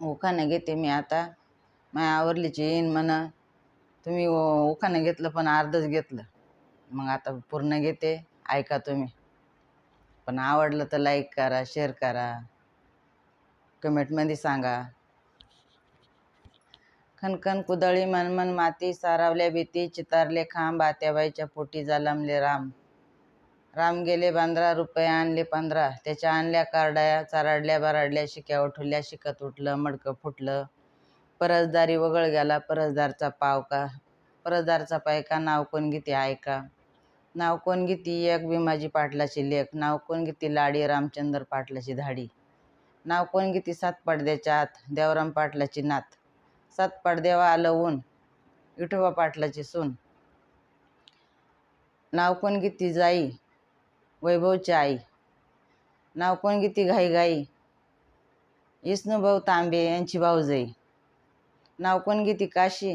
उखाणं घेते मी आता. माझ्या आवरलीची येईन म्हणा. तुम्ही उखाणं घेतलं पण अर्धच घेतलं. मग आता पूर्ण घेते, ऐका तुम्ही. पण आवडलं तर लाईक करा, शेअर करा, कमेंटमध्ये सांगा. खनखन कुदळी मनमन माती, सारावल्या भीती, चितारले खांब, आत्याबाईच्या पोटी जलमले राम. राम गेले 15 रुपये आणले 15, त्याच्या आणल्या कारड्या, चराडल्या बराडल्या, शिक्या उठवल्या, शिकत उठलं, मडकं फुटलं. परसदारी वगळ गेला, परसदारचा पाय का, नाव कोण गीती ऐका. नाव कोण गीती एक, भीमाजी पाटलाची लेख. नाव कोण गीती लाडी, रामचंद्र पाटलाची धाडी. नाव कोण गीती सात पडद्याच्या आत, देवराम पाटलाची नात. सात पडद्यावा आलं ऊन, विठोबा पाटलाची सून. नाव कोण गीती जाई, वैभवची आई. नाव कोण गीती घाई घाई, विष्णुभाऊ तांबे यांची भाऊजाई. नाव कोण गीती काशी,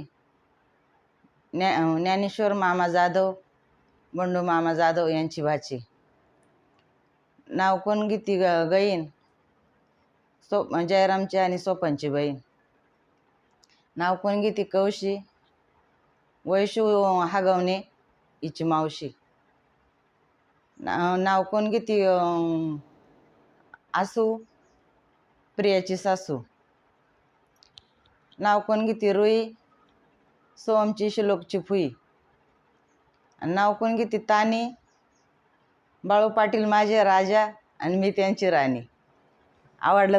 ज्ञानेश्वर मामा जाधव, बंडू मामा जाधव यांची भाची. नाव कोण गीती गईन, जयरामची आणि सोपनची बहीण. नाव कोण गीती कौशी, वैशू हागवणे हिची मावशी. नाव कोण गीती आसू, प्रियाची सासू. नाव कोण गीती रुई, सोमची श्लोकची फुई. नाव कोण गीती तानी, बाळू पाटील माझे राजा आणि मी त्यांची राणी. आवडलं